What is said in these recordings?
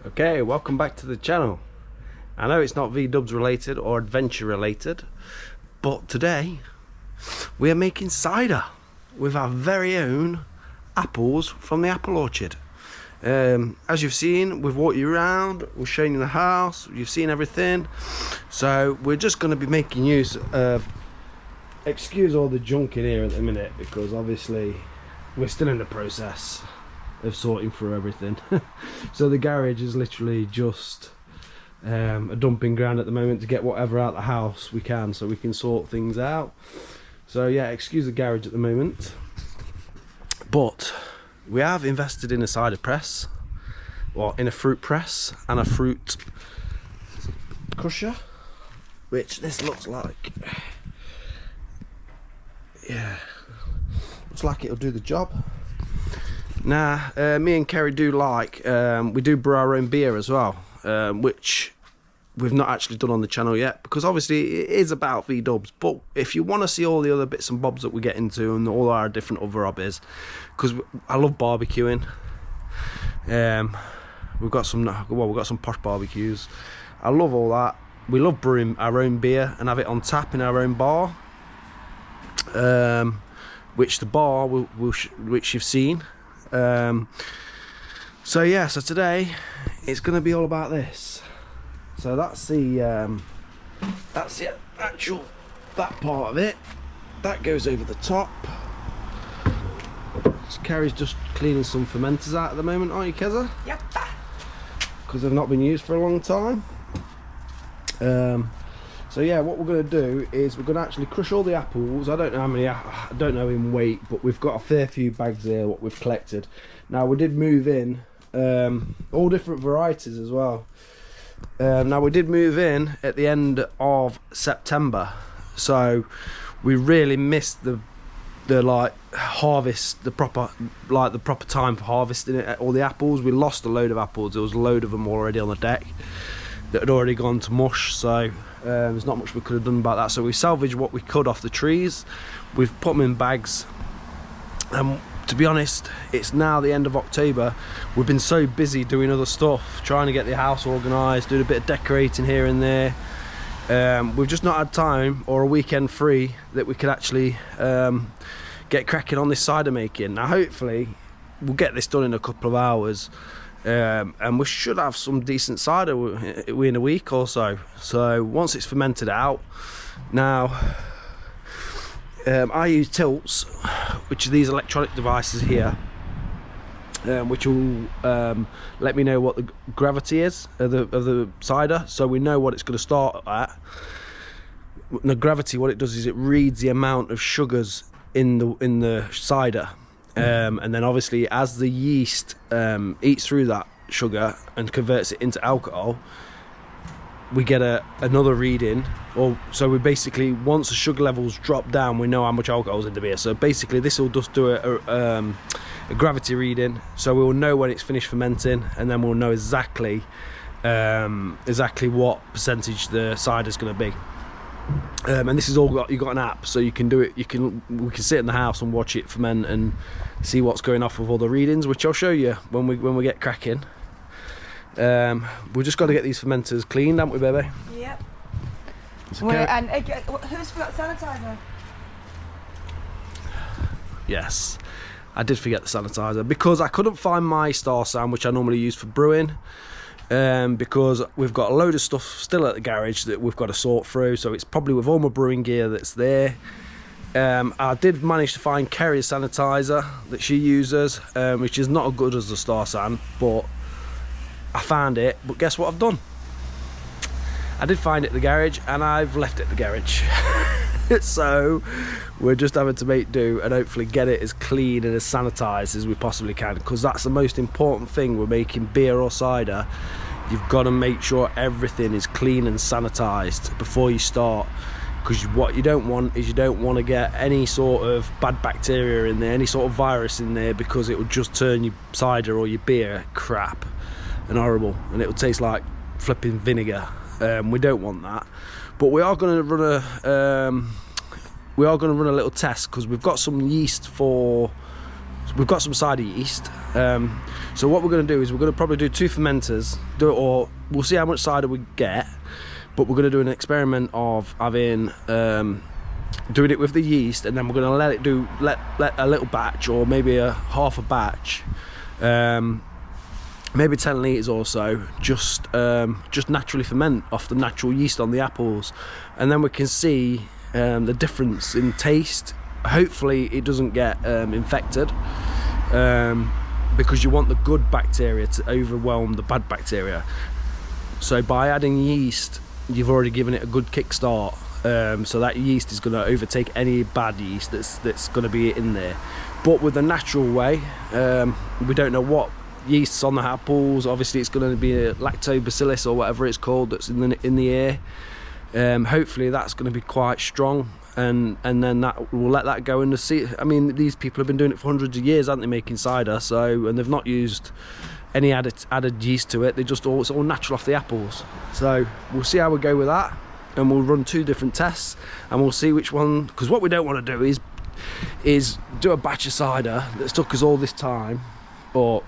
Okay, welcome back to the channel. I know it's not V-dubs related or adventure related, but today we are making cider with our very own apples from the apple orchard. As you've seen, we've walked you around, we've shown you the house, you've seen everything. So we're just going to be making use of, excuse all the junk in here at the minute, because obviously we're still in the process of sorting through everything. So the garage is literally just a dumping ground at the moment to get whatever out of the house we can, so we can sort things out. So yeah, excuse the garage at the moment, but we have invested in a cider press, well, in a fruit press and a fruit crusher, which this looks like. Yeah, looks like it'll do the job. Now, me and Kerry do like, we do brew our own beer as well, which we've not actually done on the channel yet, because obviously it is about V-dubs, but if you want to see all the other bits and bobs that we get into and all our different other hobbies, because I love barbecuing, we've got some posh barbecues, I love all that. We love brewing our own beer and have it on tap in our own bar, which the bar which you've seen. So yeah, so today it's going to be all about this. So that's the actual, that part of it that goes over the top. So Carrie's just cleaning some fermenters out at the moment, aren't you, Keza? Yep. Because they've not been used for a long time. So yeah, what we're going to do is we're going to actually crush all the apples. I don't know how many, I don't know in weight, but we've got a fair few bags here what we've collected. Now we did move in all different varieties as well. Now we did move in at the end of September, so we really missed the like harvest, the proper time for harvesting it, all the apples. We lost a load of apples. There was a load of them already on the deck that had already gone to mush, so there's not much we could have done about that. So we salvaged what we could off the trees, we've put them in bags, and to be honest, it's now the end of October. We've been so busy doing other stuff, trying to get the house organised, doing a bit of decorating here and there. We've just not had time or a weekend free that we could actually get cracking on this cider making. Now hopefully we'll get this done in a couple of hours, and we should have some decent cider in a week or so. So once it's fermented out, now I use tilts, which are these electronic devices here, which will let me know what the gravity is of the cider, so we know what it's going to start at. The gravity, what it does is it reads the amount of sugars in the cider, and then obviously as the yeast eats through that sugar and converts it into alcohol, we get another reading. Or so we basically, once the sugar levels drop down, we know how much alcohol is in the beer. So basically this will just do a gravity reading, so we will know when it's finished fermenting, and then we'll know exactly what percentage the cider is going to be. And this is all you've got an app, so you can do it. We can sit in the house and watch it ferment and see what's going off with all the readings, which I'll show you when we get cracking. We've just got to get these fermenters cleaned, haven't we, baby? Yep. So and who's forgot sanitizer? Yes, I did forget the sanitizer, because I couldn't find my Star San, which I normally use for brewing, because we've got a load of stuff still at the garage that we've got to sort through, so it's probably with all my brewing gear that's there. I did manage to find Kerry's sanitizer that she uses, which is not as good as the Star San, but I found it. But guess what I've done? I did find it at the garage, and I've left it at the garage. So we're just having to make do and hopefully get it as clean and as sanitized as we possibly can, because that's the most important thing. We're making beer or cider, you've got to make sure everything is clean and sanitized before you start, because what you don't want is, you don't want to get any sort of bad bacteria in there, any sort of virus in there, because it will just turn your cider or your beer crap and horrible, and it will taste like flipping vinegar. We don't want that, but we are going to run a little test, because we've got some yeast for we've got some cider yeast. So what we're going to do is we're going to probably do 2 fermenters, or we'll see how much cider we get, but we're going to do an experiment of having doing it with the yeast, and then we're going to let a little batch, or maybe a half a batch, maybe 10 litres or so, just naturally ferment off the natural yeast on the apples, and then we can see the difference in taste. Hopefully it doesn't get infected, because you want the good bacteria to overwhelm the bad bacteria. So by adding yeast, you've already given it a good kickstart. So that yeast is going to overtake any bad yeast that's going to be in there. But with the natural way, we don't know what yeast's on the apples. Obviously it's going to be a lactobacillus or whatever it's called that's in the air. Hopefully that's going to be quite strong, and then that will let that go in the sea. I mean, these people have been doing it for hundreds of years, haven't they, making cider? So, and they've not used any added yeast to it. It's all natural off the apples. So we'll see how we go with that, and we'll run 2 different tests, and we'll see which one. Because what we don't want to do is do a batch of cider that's took us all this time, or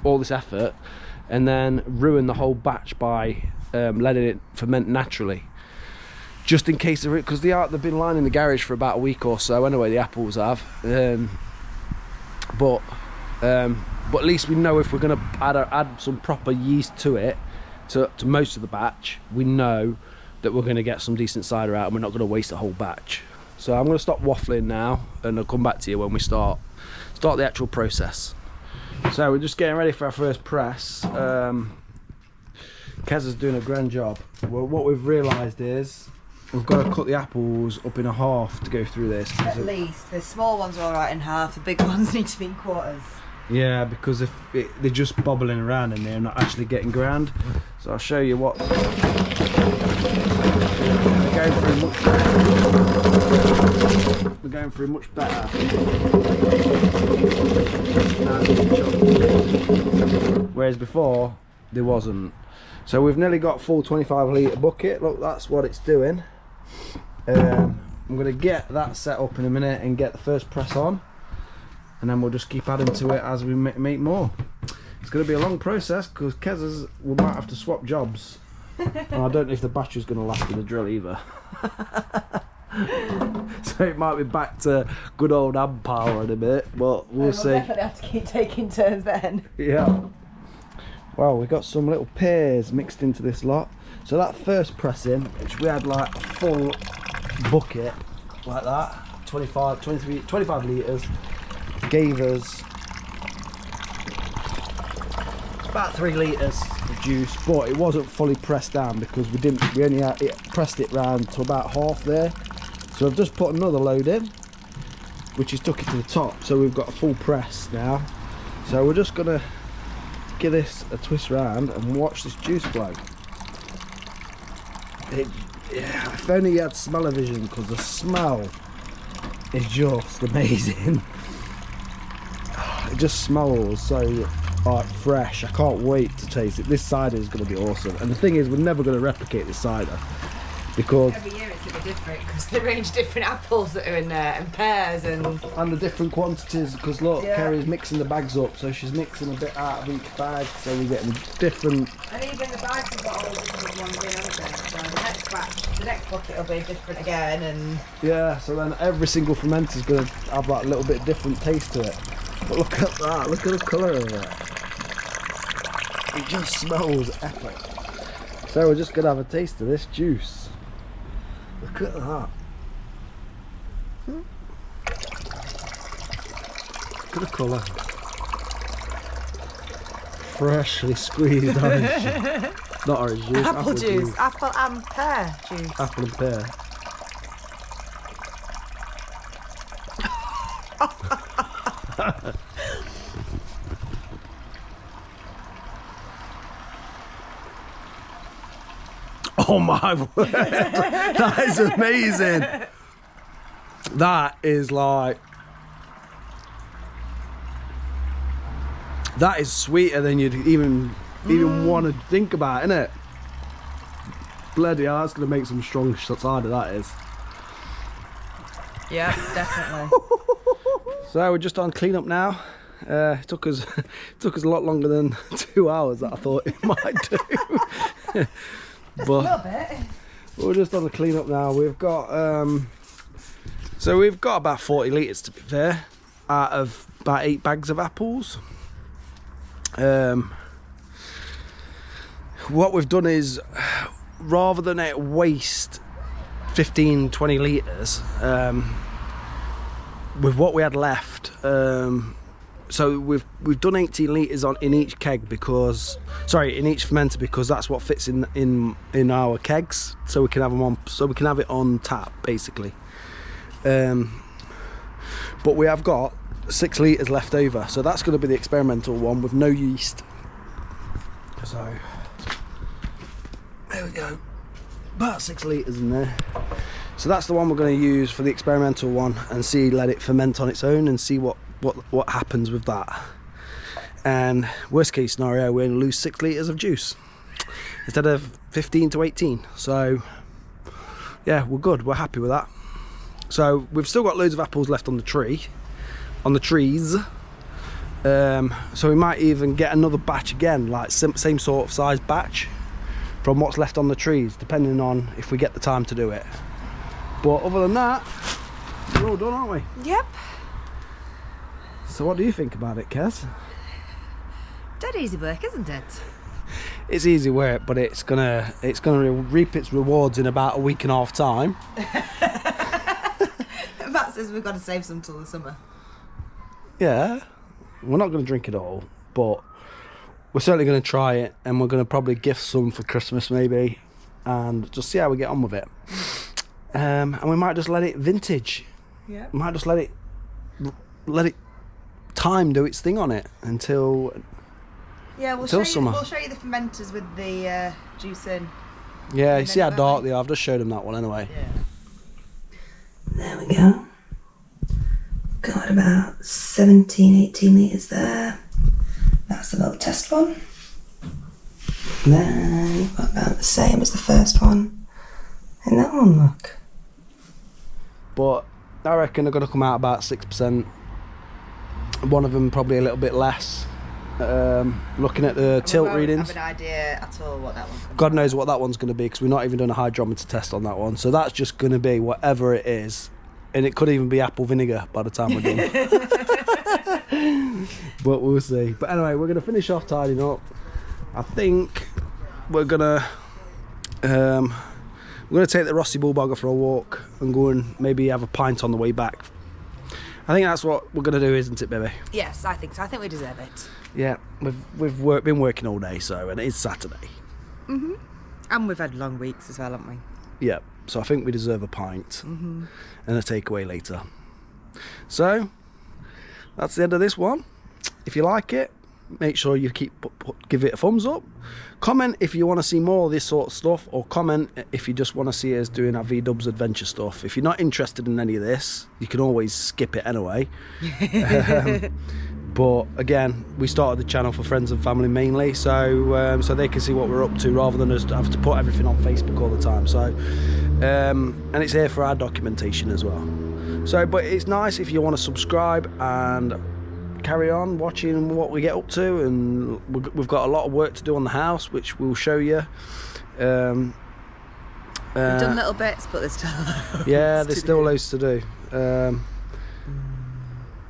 all this effort, and then ruin the whole batch by letting it ferment naturally, just in case because they've been lying in the garage for about a week or so anyway, the apples have, but at least we know if we're going to add some proper yeast to it, to most of the batch, we know that we're going to get some decent cider out, and we're not going to waste a whole batch. So I'm going to stop waffling now, and I'll come back to you when we start the actual process. So we're just getting ready for our first press. Kez is doing a grand job. Well, what we've realised is we've got to cut the apples up in a half to go through this. At least. The small ones are alright in half, the big ones need to be in quarters. Yeah, because they're just bobbling around in there and not actually getting ground. So I'll show you what. We're going through much better. Whereas before there wasn't. So we've nearly got full 25 litre bucket. Look, that's what it's doing. I'm going to get that set up in a minute and get the first press on, and then we'll just keep adding to it as we make more. It's going to be a long process because we might have to swap jobs. And I don't know if the battery's going to last with the drill either. So it might be back to good old amp power in a bit, but we'll see. We'll definitely have to keep taking turns then. Yeah. Well, we've got some little pears mixed into this lot. So that first pressing, which we had like a full bucket like that, 25 litres, gave us about 3 litres of juice, but it wasn't fully pressed down because we only pressed it round to about half there. So I've just put another load in, which has took it to the top, so we've got a full press now. So we're just gonna give this a twist round and watch this juice flow. If only you had smell-o-vision, because the smell is just amazing. It just smells so fresh. I can't wait to taste it. This cider is going to be awesome, and the thing is, we're never going to replicate this cider because every year it's a bit different because they range different apples that are in there, and pears, and the different quantities. Because look, yeah. Kerry's mixing the bags up, so she's mixing a bit out of each bag, so we're getting different. And even the bags have got all the different ones in, haven't they? So the next batch, the next bucket will be different again, and yeah. So then every single fermenter is going to have that little bit different taste to it. But look at that! Look at the colour of it. It just smells epic. So we're just going to have a taste of this juice. Look at that. Look at the colour. Freshly squeezed orange juice. Not orange juice, apple juice. Apple and pear juice. Apple and pear. Oh my word, that is amazing. That is like, that is sweeter than you'd even want to think about, isn't it? Bloody hell, that's going to make some strong cider, that is. Yeah, definitely. So we're just on clean up now. It took us a lot longer than 2 hours that I thought it might do. Just a little bit. We're just on the clean up now. We've got so we've got about 40 litres to be fair, out of about 8 bags of apples. What we've done is, rather than it waste 15-20 litres with what we had left, so we've done 18 litres in each keg because, sorry, in each fermenter, because that's what fits in our kegs, so we can have them on, so we can have it on tap basically. But we have got 6 litres left over, so that's going to be the experimental one with no yeast. So there we go, about 6 litres in there. So that's the one we're going to use for the experimental one, and let it ferment on its own and see what happens with that. And worst case scenario, we're going to lose 6 litres of juice instead of 15 to 18. So yeah, we're good, we're happy with that. So we've still got loads of apples left on the trees. So we might even get another batch again, like same sort of size batch from what's left on the trees, depending on if we get the time to do it. But other than that, we're all done, aren't we? Yep. So what do you think about it, Kez? Dead easy work, isn't it? It's easy work, but it's gonna reap its rewards in about a week and a half time. Matt says we've got to save some till the summer. Yeah, we're not going to drink it all, but we're certainly going to try it, and we're going to probably gift some for Christmas maybe, and just see how we get on with it. And we might just let it vintage. Yeah. We might just let it time do its thing on it until summer. We'll show you the fermenters with the juice in. Yeah, you see how dark they are. I've just showed them that one anyway. Yeah. There we go. Got about 17-18 litres there. That's the little test one. Then you've got about the same as the first one. And that one, look. But I reckon they're going to come out about 6%. One of them probably a little bit less. Looking at the tilt readings. I don't have an idea at all what that one comes God knows what that one's going to be, because we've not even done a hydrometer test on that one. So that's just going to be whatever it is. And it could even be apple vinegar by the time we're done. But we'll see. But anyway, we're going to finish off tidying up. I think we're going to take the Rossi Bulldog for a walk and go and maybe have a pint on the way back. I think that's what we're going to do, isn't it, baby? Yes, I think so. I think we deserve it. Yeah, we've been working all day, so, and it is Saturday. Mhm. And we've had long weeks as well, haven't we? Yeah, so I think we deserve a pint and a takeaway later. So that's the end of this one. If you like it, make sure you give it a thumbs up. Comment if you want to see more of this sort of stuff, or comment if you just want to see us doing our V-Dubs adventure stuff. If you're not interested in any of this, you can always skip it anyway. But again, we started the channel for friends and family mainly, so they can see what we're up to rather than us have to put everything on Facebook all the time. So and it's here for our documentation as well. So, but it's nice if you want to subscribe and carry on watching what we get up to, and we've got a lot of work to do on the house, which we'll show you. We've done little bits, but there's still loads. Yeah, there's still loads to do.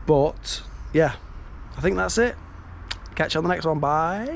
But yeah, I think that's it. Catch you on the next one. Bye.